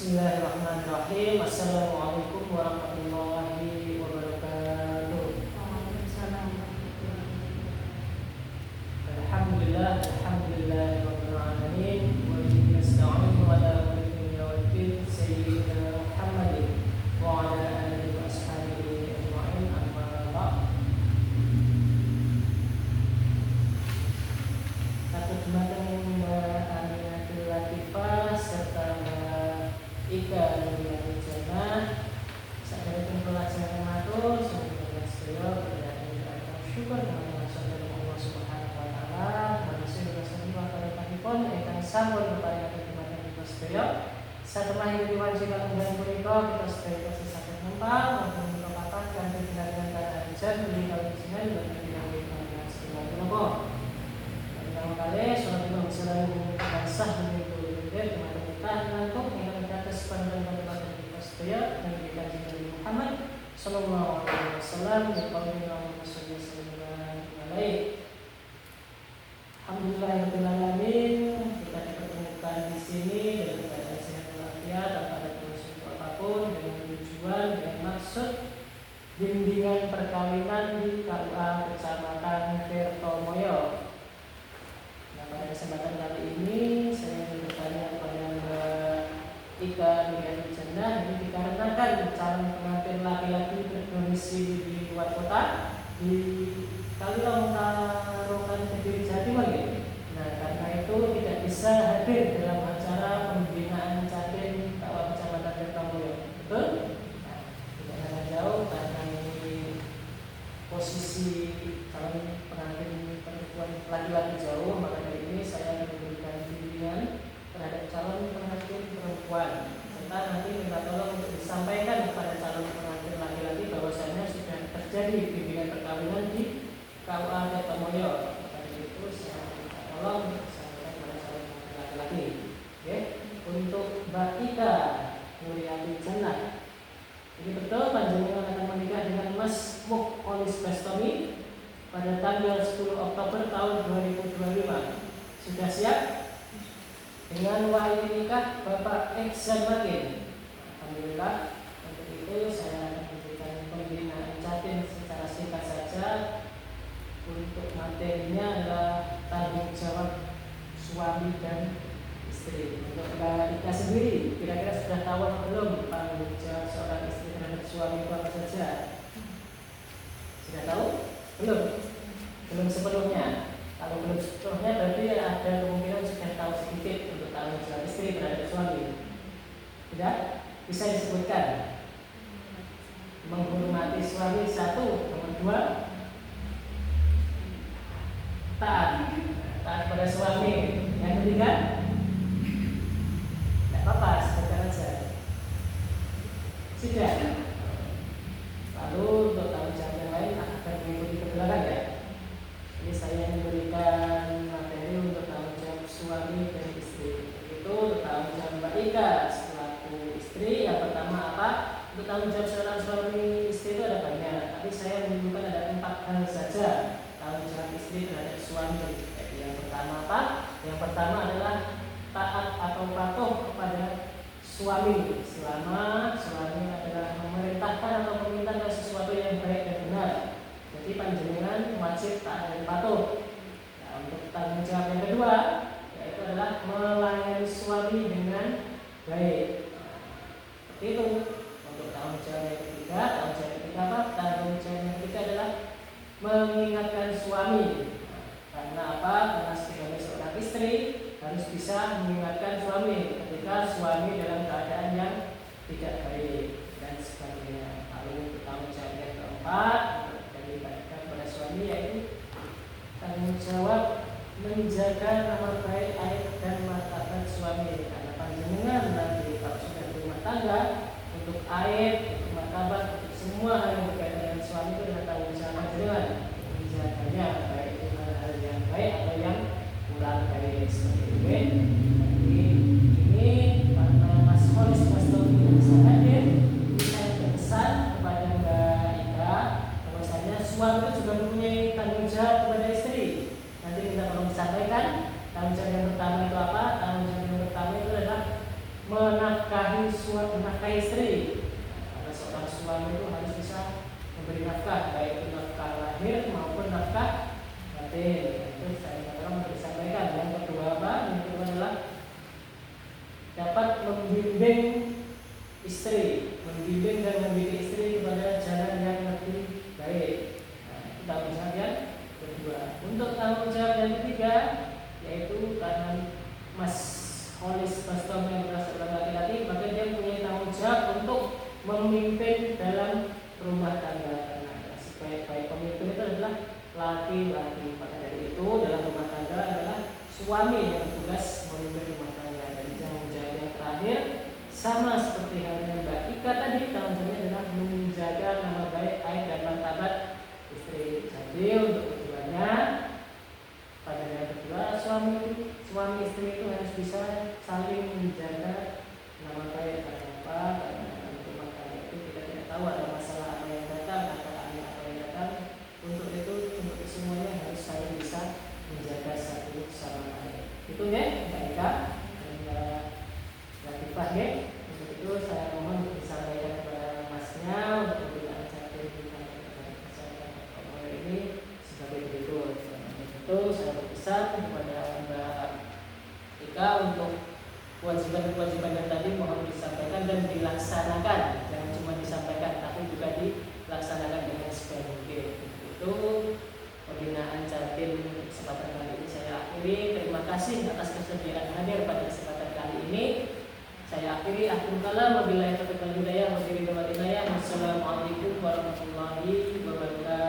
Bismillahirrahmanirrahim. Assalamualaikum warahmatullahi wabarakatuh. Alhamdulillahirabbil alamin wa bihi nasta'in wa la ilaha illa sayyidina Muhammadin wa ala alihi wa ashabihi ajma'in amma ba'd. Satu jumatan Aminatul Latifah serta Ika Nuriyati Jannah Sadarakan pelajaran matur semoga beliau berada syukur kepada Allah Subhanahu wa taala manusia berasal pada pagipun ingkang sampun kepada kematian kita sedaya satemah ing diwajiban dan punika kita sedaya saged nempal wonten kapan kanthi tindakan kata ijaz menika jenengan lan tindakan sedaya menapa ingkang kalih salat Imam Syafi'i sah menika kematian kita ngantuk sepanjang pada kita sedaya dan kita Nabi Muhammad sallallahu alaihi wasallam yang paling Alhamdulillahirabbil alamin kita dipertemukan di sini dengan keadaan sehat walafiat tanpa ada unsur apapun dengan tujuan dan maksud bimbingan perkawinan di KUA Kecamatan Tirtomoyo. Nah, pada kesempatan kali ini saya ingin bertanya kepada Ika Nuriyati Jannah ini dikarenakan calon pengantin laki-laki berdomisili di luar kota di Kaliurang Tarokan Kediri Jawa Timur. Nah, karena itu tidak bisa hadir dalam acara pembinaan catin KUA Kecamatan Tirtomoyo. Betul? Nah, tidak ada jauh karena ini posisi calon pengantin perempuan laki-laki jauh, maka dari ini saya memberikan bimbingan terhadap calon pengantin perempuan serta nanti minta tolong untuk disampaikan kepada calon pengantin laki-laki bahwasanya sudah terjadi bimbingan perkawinan di KUA Tirtomoyo. Pada itu saya minta tolong disampaikan kepada calon pengantin laki-laki. Oke, untuk Mbak Ika Nuriyati Jannah, ini betul panjenengan akan menikah dengan Mas Mukhlis Bastomi pada tanggal 10 Oktober tahun 2025. Sudah siap? Dengan wali nikah Bapak Iksan Makin. Alhamdulillah. Untuk itu saya akan memberikan pembinaan catin secara singkat saja. Untuk materinya adalah tanggung jawab suami dan istri. Untuk Mbak Ika sendiri, kira-kira sudah tahu atau belum tanggung jawab seorang istri terhadap suami itu apa saja? Sudah tahu? Belum? Belum sepenuhnya. Kalau belum sepenuhnya berarti ada kemungkinan sudah tahu sedikit untuk tanggung jawab istri terhadap suami. Tidak? Bisa disebutkan? Menghormati suami satu, nomor dua taat pada suami. Yang ketiga, tidak apa-apa, sebutkan saja. Sudah. Lalu untuk tanggung jawab yang lain akan mengikuti ke belakang ya. Ini saya memberikan materi untuk tanggung jawab suami dan istri. Itu untuk tanggung jawab Mbak Ika selaku istri. Yang pertama apa? Untuk tanggung jawab seorang suami istri itu ada banyak, tapi saya menyebutkan ada 4 hal saja tanggung jawab istri terhadap suami. Jadi yang pertama apa? Yang pertama adalah taat atau patuh kepada suami selama suami adalah memerintahkan atau meminta sesuatu yang baik dan benar. Jadi panjenengan wajib taat dan patuh. Nah, untuk tanggung jawab yang kedua yaitu adalah melayani suami dengan baik. Seperti itu. Untuk tanggung jawab yang ketiga, tanggung jawab yang ketiga apa? Tanggung jawab yang ketiga adalah mengingatkan suami. Karena apa? Karena sebagai seorang istri harus bisa mengingatkan suami ketika suami dalam keadaan yang tidak baik dan sebagainya. Lalu untuk tanggung jawab yang keempat kepada suami yaitu tanggung jawab menjaga nama baik, aib dan martabat suami. Karena panjenengan nanti kalau sudah berumah tangga, untuk aib, untuk martabat, untuk semua hal yang berkaitan dengan suami itu adalah tanggung jawab panjenengan menjaganya, baik itu hal yang baik atau yang kurang baik seperti itu. Jadi ini karena Mas Mukhlis Bastomi bisa hadir, ini saya berpesan kepada Mbak Ika bahwasanya suami itu juga mempunyai tanggung jawab kepada istri. Nanti kita perlu disampaikan tanggung jawab yang pertama itu apa? Tanggung jawab yang pertama itu adalah menafkahi istri. Karena seorang suami itu harus bisa memberi nafkah, baik itu nafkah lahir maupun nafkah batin. Itu saya katakan untuk disampaikan. Yang kedua apa? Yang kedua adalah dapat membimbing istri, membimbing dan mendidik istri kepada jalan yang lebih baik. Nah, itu tanggung jawab yang kedua. Untuk tanggung jawab yang ketiga, yaitu karena Mas Holis Bastom yang berasal dari laki-laki, maka dia punya tanggung jawab untuk memimpin dalam rumah tangga. Nah, sebaik-baik pemimpin itu adalah laki-laki. Maka dari itu dalam rumah tangga adalah suami yang bertugas memimpin rumah tangga. Dan tanggung jawab yang terakhir sama seperti halnya Mbak Ika tadi, tanggung jawabnya adalah menjaga nama baik, aib dan martabat istri. Jadi untuk keduanya, pada yang kedua suami istri itu harus bisa saling menjaga nama baik. Kenapa? Karena dalam rumah tangga itu kita tidak tahu ada masalah apa yang datang, ada apa yang datang. Untuk itu, untuk semuanya harus saling bisa menjaga satu sama lain. Itu ya, Mbak Ika dan Mbak Latifah ya. Untuk itu saya mohon disampaikan kepada Masnya untuk pembinaan capai kesehatan pemulai ini sebagai berikut. Itu saya berpesan kepada Mbak Ika untuk kewajiban-kewajiban yang tadi mohon disampaikan dan dilaksanakan. Jangan cuma disampaikan, tapi juga dilaksanakan dengan sebaik mungkin. Itu pembinaan Capim kesempatan kali ini saya akhiri. Terima kasih atas kesediaan hadir pada kesempatan kali ini. Saya akhiri. Akhirul kalam, wabillahi taufiq wal hidayah, wassalamualaikum warahmatullahi wabarakatuh.